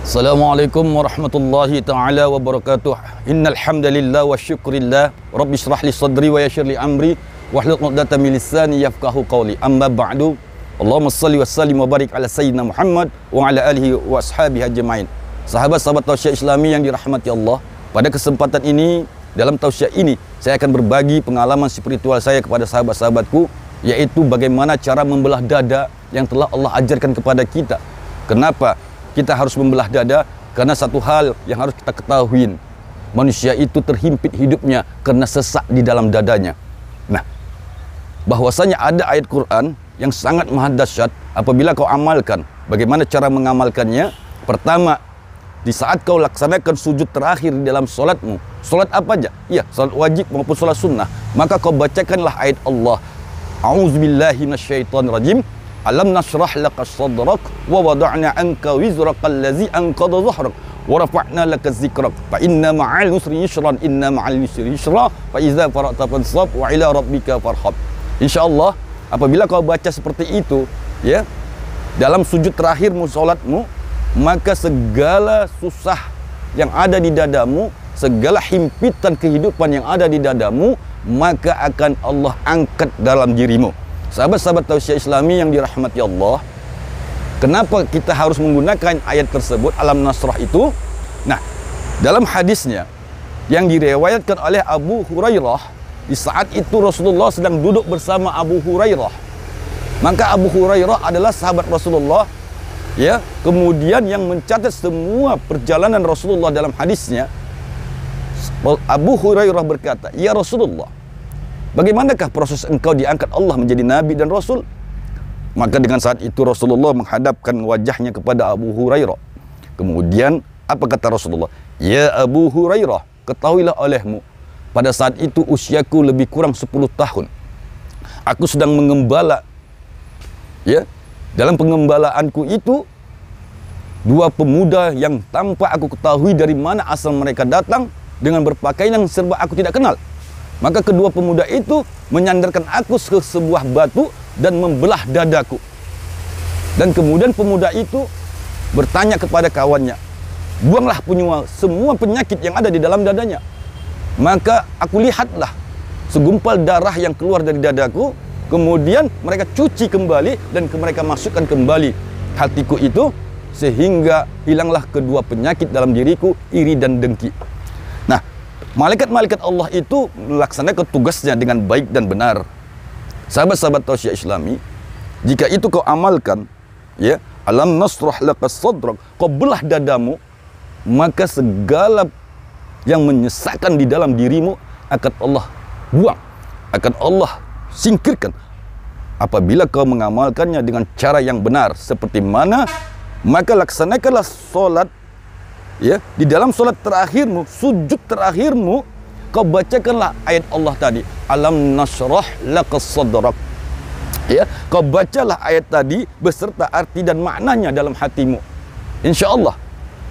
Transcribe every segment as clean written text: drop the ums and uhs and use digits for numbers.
Assalamualaikum warahmatullahi ta'ala wabarakatuh. Innal hamdalillah wa syukrillah. Rabbi shrah li sadri wa yassir li amri wahlul 'uqdatam min lisani yafqahu qawli. Amma ba'du. Allahumma shalli wa sallim wa barik ala sayyidina Muhammad wa ala alihi wa ashabihi ajmain. Sahabat-sahabat tausiah Islami yang dirahmati Allah, pada kesempatan ini, dalam tausiah ini, saya akan berbagi pengalaman spiritual saya kepada sahabat-sahabatku, yaitu bagaimana cara membelah dada yang telah Allah ajarkan kepada kita. Kenapa kita harus membelah dada? Karena satu hal yang harus kita ketahui, manusia itu terhimpit hidupnya karena sesak di dalam dadanya. Nah, bahwasanya ada ayat Quran yang sangat maha dahsyat apabila kau amalkan. Bagaimana cara mengamalkannya? Pertama, di saat kau laksanakan sujud terakhir di dalam solatmu, solat apa aja? Iya, solat wajib maupun solat sunnah, maka kau bacakanlah ayat Allah. A'udzubillahi minasyaitonirrajim. Alam nashrah laka sadrak wa wada'na anka wizraka allazi anqadha dhahrak wa rafa'na laka dzikrak fa inna ma'al usri yusran inna ma'al yusri yusra fa idza faragta fansab wa ila rabbika farhab. Insyaallah apabila kau baca seperti itu, ya, dalam sujud terakhirmu salatmu, maka segala susah yang ada di dadamu, segala himpitan kehidupan yang ada di dadamu, maka akan Allah angkat dalam dirimu. Sahabat-sahabat tausiah Islami yang dirahmati Allah, kenapa kita harus menggunakan ayat tersebut, Alam Nasrah itu? Nah, dalam hadisnya yang direwayatkan oleh Abu Hurairah, di saat itu Rasulullah sedang duduk bersama Abu Hurairah. Maka Abu Hurairah adalah sahabat Rasulullah, ya, kemudian yang mencatat semua perjalanan Rasulullah dalam hadisnya. Abu Hurairah berkata, "Ya Rasulullah, bagaimanakah proses engkau diangkat Allah menjadi Nabi dan Rasul?" Maka dengan saat itu Rasulullah menghadapkan wajahnya kepada Abu Hurairah. Kemudian apa kata Rasulullah? "Ya Abu Hurairah, ketahuilah olehmu, pada saat itu usiaku lebih kurang 10 tahun. Aku sedang mengembala. Ya, dalam pengembalaanku itu, dua pemuda yang tanpa aku ketahui dari mana asal mereka datang, dengan berpakaian yang serba aku tidak kenal. Maka kedua pemuda itu menyandarkan aku ke sebuah batu dan membelah dadaku. Dan kemudian pemuda itu bertanya kepada kawannya, 'Buanglah semua penyakit yang ada di dalam dadanya.' Maka aku lihatlah segumpal darah yang keluar dari dadaku. Kemudian mereka cuci kembali dan mereka masukkan kembali hatiku itu, sehingga hilanglah kedua penyakit dalam diriku, iri dan dengki." Nah, malaikat-malaikat Allah itu melaksanakan tugasnya dengan baik dan benar. Sahabat-sahabat tausiah Islami, jika itu kau amalkan, ya, Alam nasrah laka sadrak, kau belah dadamu, maka segala yang menyesakkan di dalam dirimu akan Allah buang, akan Allah singkirkan apabila kau mengamalkannya dengan cara yang benar. Seperti mana? Maka laksanakanlah solat, ya, di dalam solat terakhirmu, sujud terakhirmu, kau bacakanlah ayat Allah tadi, Alam nasrah laka sadrak. Ya, kau bacalah ayat tadi beserta arti dan maknanya dalam hatimu. Insya Allah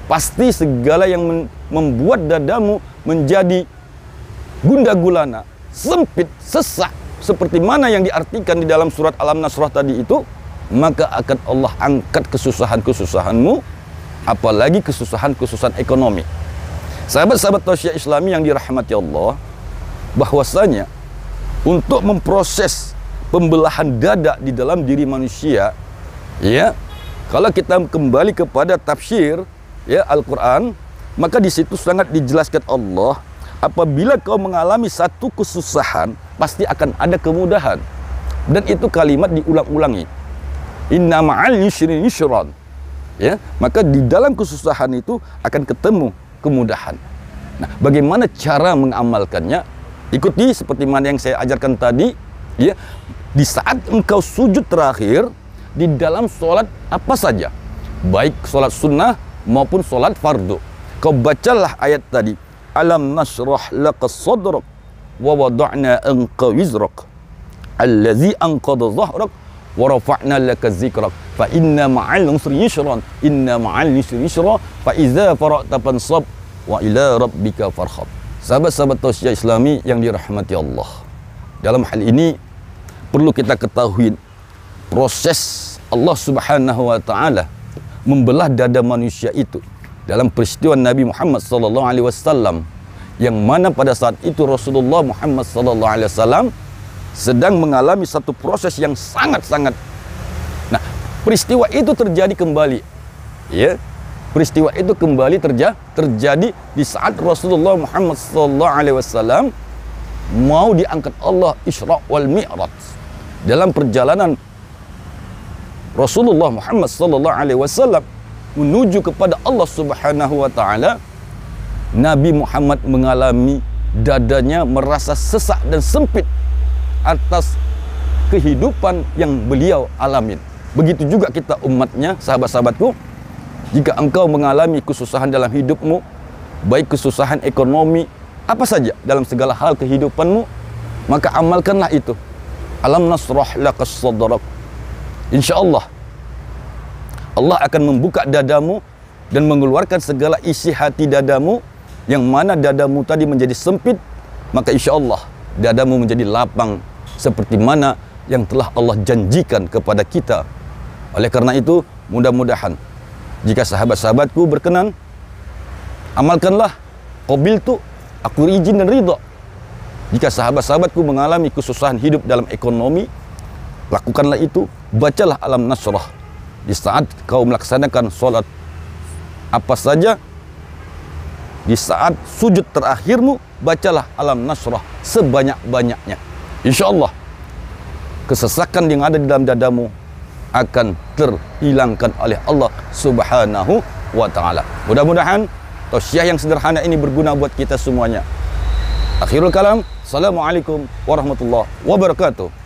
pasti segala yang membuat dadamu menjadi gundah gulana, sempit, sesak, seperti mana yang diartikan di dalam surat Alam Nasrah tadi itu, maka akan Allah angkat kesusahan-kesusahanmu, apalagi kesusahan-kesusahan ekonomi. Sahabat-sahabat tausiah Islami yang dirahmati Allah, bahwasanya untuk memproses pembelahan dada di dalam diri manusia, ya, kalau kita kembali kepada tafsir, ya, Al-Quran, maka di situ sangat dijelaskan Allah, apabila kau mengalami satu kesusahan, pasti akan ada kemudahan. Dan itu kalimat diulang-ulangi, Inna ma'al yusri yusran. Ya, maka di dalam kesusahan itu akan ketemu kemudahan. Nah, bagaimana cara mengamalkannya? Ikuti seperti mana yang saya ajarkan tadi, ya. Di saat engkau sujud terakhir di dalam solat apa saja, baik solat sunnah maupun solat fardu, kau bacalah ayat tadi, Alam nasrah laka sadrak wa wada'na anka wizrak allazi anqadha dhahrak wa rafa'na laka dzikrak fa inna ma'al usri yusran inna ma'al yusri yusra fa idza faragta fansab wa ila rabbika farhab. Sahabat-sahabat tausiah Islami yang dirahmati Allah, dalam hal ini perlu kita ketahui proses Allah Subhanahu wa taala membelah dada manusia itu dalam peristiwa Nabi Muhammad sallallahu alaihi wasallam, yang mana pada saat itu Rasulullah Muhammad sallallahu alaihi wasallam sedang mengalami satu proses yang sangat-sangat. Nah, peristiwa itu terjadi kembali. Ya. Peristiwa itu kembali terjadi di saat Rasulullah Muhammad sallallahu alaihi wasallam mau diangkat Allah Isra wal Mi'raj. Dalam perjalanan Rasulullah Muhammad sallallahu alaihi wasallam menuju kepada Allah Subhanahu wa taala, Nabi Muhammad mengalami dadanya merasa sesak dan sempit atas kehidupan yang beliau alamin. Begitu juga kita umatnya, sahabat-sahabatku, jika engkau mengalami kesusahan dalam hidupmu, baik kesusahan ekonomi, apa saja dalam segala hal kehidupanmu, maka amalkanlah itu. Alam nasrah laka sadrak. InsyaAllah Allah akan membuka dadamu dan mengeluarkan segala isi hati dadamu, yang mana dadamu tadi menjadi sempit, maka insyaAllah dadamu menjadi lapang seperti mana yang telah Allah janjikan kepada kita. Oleh karena itu, mudah-mudahan jika sahabat-sahabatku berkenan, amalkanlah qabiltu, aku izin dan ridha. Jika sahabat-sahabatku mengalami kesusahan hidup dalam ekonomi, lakukanlah itu, bacalah Alam Nasrah di saat kau melaksanakan sholat apa saja. Di saat sujud terakhirmu, bacalah Alam Nasrah sebanyak-banyaknya. InsyaAllah kesesakan yang ada di dalam dadamu akan terhilangkan oleh Allah Subhanahu wa ta'ala. Mudah-mudahan tausiah yang sederhana ini berguna buat kita semuanya. Akhirul kalam, assalamualaikum warahmatullahi wabarakatuh.